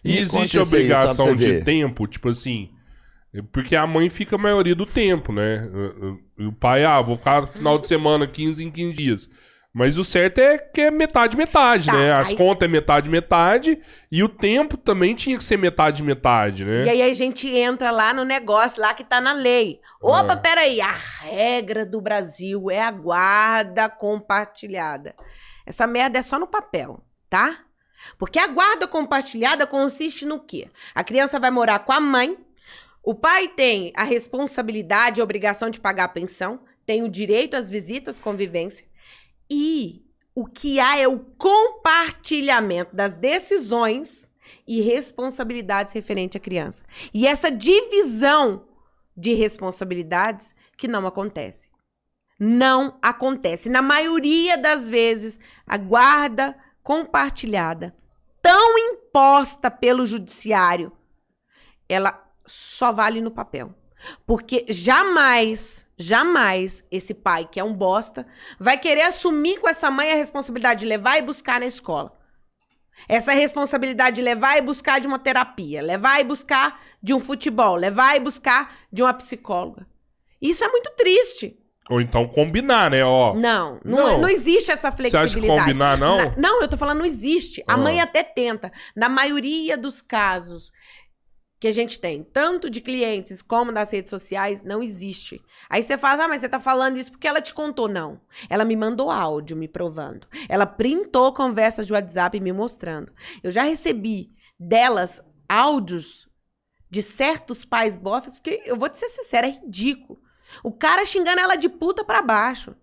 E existe obrigação de tempo, tipo assim... Porque a mãe fica a maioria do tempo, né? O pai, vou ficar no final de semana, 15 em 15 dias. Mas o certo é que é metade, né? As contas é metade, e o tempo também tinha que ser metade, né? E aí a gente entra lá no negócio, lá que tá na lei. Opa, peraí, a regra do Brasil é a guarda compartilhada. Essa merda é só no papel, tá? Porque a guarda compartilhada consiste no quê? A criança vai morar com a mãe, o pai tem a responsabilidade e a obrigação de pagar a pensão, tem o direito às visitas, convivência, e o que há é o compartilhamento das decisões e responsabilidades referente à criança. E essa divisão de responsabilidades que não acontece. Não acontece. Na maioria das vezes, a guarda compartilhada, tão imposta pelo judiciário, ela só vale no papel. Porque jamais esse pai, que é um bosta, vai querer assumir com essa mãe a responsabilidade de levar e buscar na escola. Essa responsabilidade de levar e buscar de uma terapia, levar e buscar de um futebol, levar e buscar de uma psicóloga. Isso é muito triste. Ou então combinar, né? Não existe essa flexibilidade. Você acha que combinar, não? Não, eu tô falando não existe. A mãe até tenta. Na maioria dos casos que a gente tem, tanto de clientes como das redes sociais, não existe. Aí você fala, mas você tá falando isso porque ela te contou. Não. Ela me mandou áudio me provando. Ela printou conversas de WhatsApp me mostrando. Eu já recebi delas áudios de certos pais bostas que, eu vou te ser sincera, é ridículo. O cara xingando ela de puta pra baixo.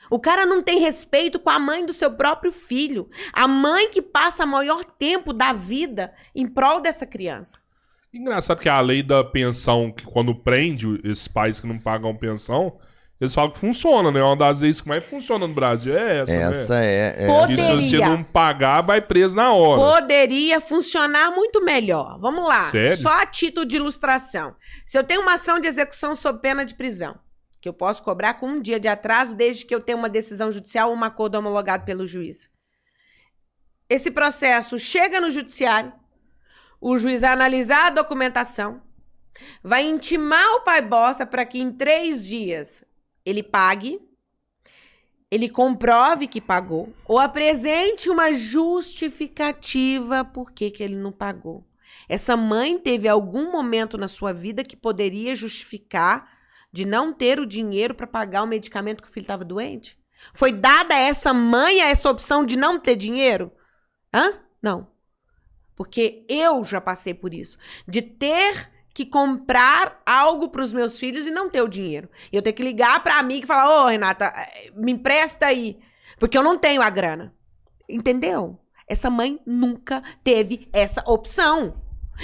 O cara não tem respeito com a mãe do seu próprio filho. A mãe que passa o maior tempo da vida em prol dessa criança. Engraçado que a lei da pensão, que quando prende esses pais que não pagam pensão, eles falam que funciona, né? Uma das leis que mais funciona no Brasil é essa, né? Poderia. E se você não pagar, vai preso na hora. Poderia funcionar muito melhor. Vamos lá. Sério? Só a título de ilustração. Se eu tenho uma ação de execução sob pena de prisão, que eu posso cobrar com 1 dia de atraso, desde que eu tenha uma decisão judicial ou um acordo homologado pelo juiz. Esse processo chega no judiciário, o juiz vai analisar a documentação, vai intimar o pai bosta para que em 3 dias ele pague, ele comprove que pagou, ou apresente uma justificativa por que ele não pagou. Essa mãe teve algum momento na sua vida que poderia justificar de não ter o dinheiro para pagar o medicamento que o filho estava doente? Foi dada a essa mãe essa opção de não ter dinheiro? Não. Porque eu já passei por isso. De ter que comprar algo para os meus filhos e não ter o dinheiro. E eu ter que ligar para a amiga e falar, ô, Renata, me empresta aí. Porque eu não tenho a grana. Entendeu? Essa mãe nunca teve essa opção.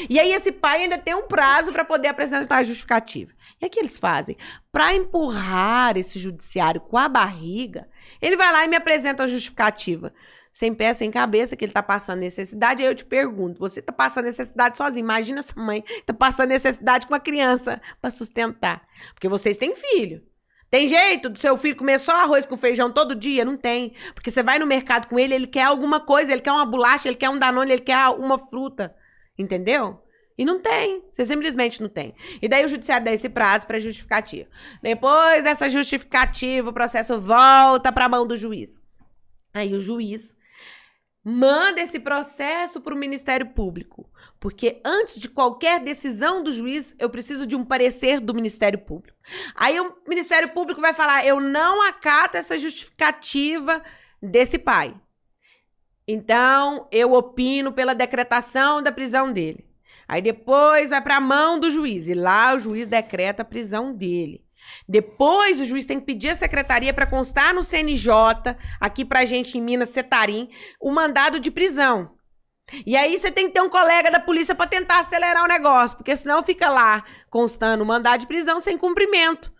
E aí esse pai ainda tem um prazo para poder apresentar a justificativa. E o que eles fazem? Para empurrar esse judiciário com a barriga, ele vai lá e me apresenta a justificativa. Sem pé, sem cabeça, que ele tá passando necessidade. Aí eu te pergunto, você tá passando necessidade sozinho? Imagina essa mãe tá passando necessidade com uma criança para sustentar. Porque vocês têm filho. Tem jeito do seu filho comer só arroz com feijão todo dia? Não tem. Porque você vai no mercado com ele, ele quer alguma coisa, ele quer uma bolacha, ele quer um Danone, ele quer uma fruta. Entendeu? E não tem. Você simplesmente não tem. E daí o judiciário dá esse prazo para justificativa. Depois dessa justificativa, o processo volta para a mão do juiz. Aí o juiz manda esse processo para o Ministério Público. Porque antes de qualquer decisão do juiz, eu preciso de um parecer do Ministério Público. Aí o Ministério Público vai falar, eu não acato essa justificativa desse pai. Então, eu opino pela decretação da prisão dele. Aí depois vai para a mão do juiz. E lá o juiz decreta a prisão dele. Depois o juiz tem que pedir à secretaria para constar no CNJ, aqui pra gente em Minas, Setarim, o mandado de prisão. E aí você tem que ter um colega da polícia para tentar acelerar o negócio, porque senão fica lá constando o mandado de prisão sem cumprimento.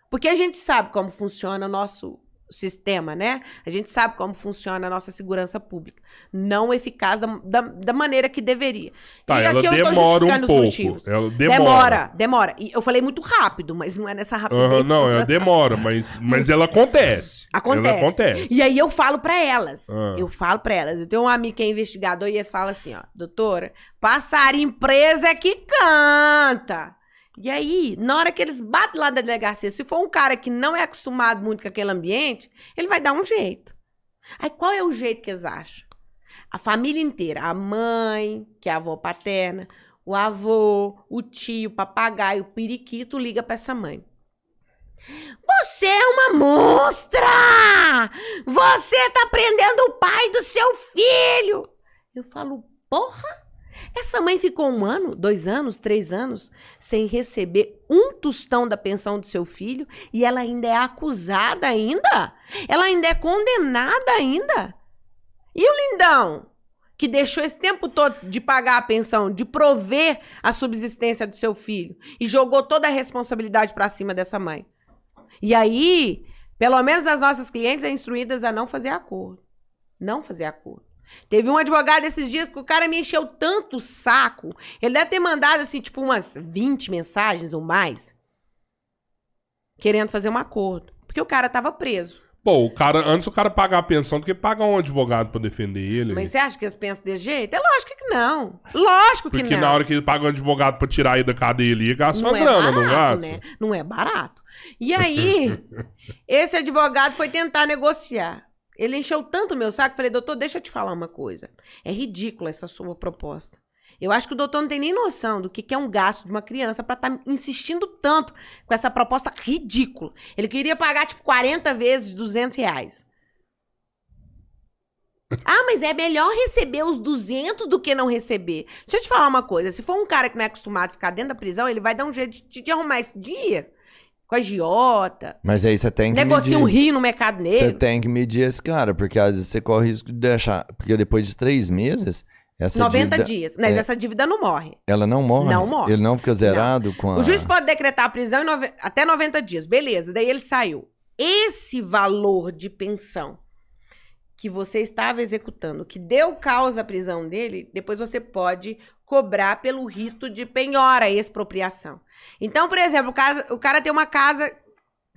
Porque a gente sabe como funciona o nosso sistema, né? A gente sabe como funciona a nossa segurança pública. Não eficaz da maneira que deveria. Tá, e ela aqui eu não tô demora justificando um pouco. os motivos. Ela demora. Demora. E eu falei muito rápido, mas não é nessa rapidez. Não, ela demora, mas ela acontece. Acontece. Ela acontece. E aí eu falo pra elas. Eu tenho um amigo que é investigador e ele fala assim, ó, doutora, passarinho preso é que canta. E aí, na hora que eles batem lá da delegacia, se for um cara que não é acostumado muito com aquele ambiente, ele vai dar um jeito. Aí qual é o jeito que eles acham? A família inteira, a mãe, que é a avó paterna, o avô, o tio, o papagaio, o periquito, liga pra essa mãe. Você é uma monstra! Você tá prendendo o pai do seu filho! Eu falo, porra! Essa mãe ficou 1 ano, 2 anos, 3 anos sem receber um tostão da pensão do seu filho e ela ainda é acusada ainda? Ela ainda é condenada ainda? E o lindão, que deixou esse tempo todo de pagar a pensão, de prover a subsistência do seu filho e jogou toda a responsabilidade para cima dessa mãe? E aí, pelo menos as nossas clientes são instruídas a não fazer acordo. Não fazer acordo. Teve um advogado esses dias que o cara me encheu tanto o saco. Ele deve ter mandado, assim, tipo, umas 20 mensagens ou mais. Querendo fazer um acordo. Porque o cara tava preso. Pô, antes o cara pagar a pensão do que pagar um advogado pra defender ele. Mas você acha que eles pensam desse jeito? É lógico que não. Lógico que não. Porque na hora que ele paga um advogado pra tirar ele da cadeia ali, gasta uma grana, não gasta? Né? Não é barato. E aí, esse advogado foi tentar negociar. Ele encheu tanto o meu saco, falei, doutor, deixa eu te falar uma coisa. É ridícula essa sua proposta. Eu acho que o doutor não tem nem noção do que é um gasto de uma criança pra estar insistindo tanto com essa proposta ridícula. Ele queria pagar, tipo, 40 vezes R$200. Ah, mas é melhor receber os 200 do que não receber. Deixa eu te falar uma coisa. Se for um cara que não é acostumado a ficar dentro da prisão, ele vai dar um jeito de arrumar esse dinheiro. Com a agiota. Mas aí você tem que negocia um rio no mercado negro. Você tem que medir esse cara, porque às vezes você corre o risco de deixar... Porque depois de 3 meses, essa 90 dívida... dias. Mas essa dívida não morre. Ela não morre? Não morre. Ele não fica zerado com a... O juiz pode decretar a prisão até 90 dias. Beleza, daí ele saiu. Esse valor de pensão que você estava executando, que deu causa à prisão dele, depois você pode cobrar pelo rito de penhora, expropriação. Então, por exemplo, o cara tem uma casa,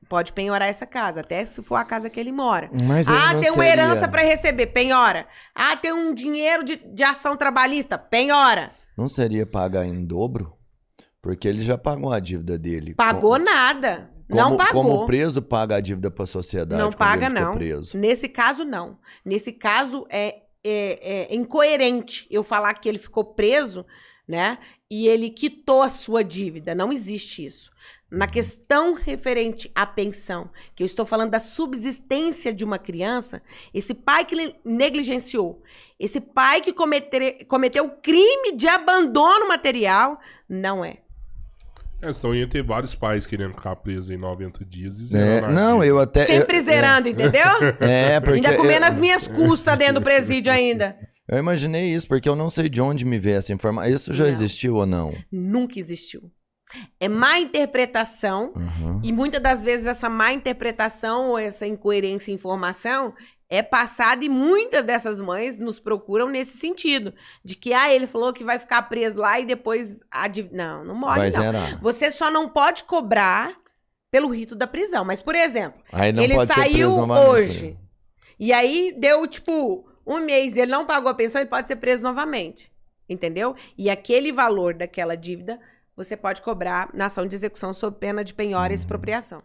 pode penhorar essa casa, até se for a casa que ele mora. Mas tem uma herança para receber, penhora. Tem um dinheiro de ação trabalhista, penhora. Não seria pagar em dobro? Porque ele já pagou a dívida dele. Pagou nada. Não pagou. Como preso paga a dívida para a sociedade. Não paga, não. Preso. Nesse caso, não. Nesse caso, é incoerente eu falar que ele ficou preso, né? E ele quitou a sua dívida. Não existe isso. Na questão referente à pensão, que eu estou falando da subsistência de uma criança, esse pai que negligenciou, esse pai que cometeu o crime de abandono material, não é. Senão ia ter vários pais querendo ficar presos em 90 dias e zerar. Não, eu até... Sempre zerando, entendeu? Porque... Ainda comendo as minhas custas dentro do presídio ainda. Eu imaginei isso, porque eu não sei de onde me veio essa informação. Isso já existiu ou não? Nunca existiu. É má interpretação, e muitas das vezes essa má interpretação ou essa incoerência em informação é passada, e muitas dessas mães nos procuram nesse sentido, de que ele falou que vai ficar preso lá e depois... Não morre, vai não. Zerar. Você só não pode cobrar pelo rito da prisão. Mas, por exemplo, ele pode saiu hoje, e aí deu, tipo, 1 mês e ele não pagou a pensão, ele pode ser preso novamente, entendeu? E aquele valor daquela dívida... você pode cobrar na ação de execução sob pena de penhora e expropriação.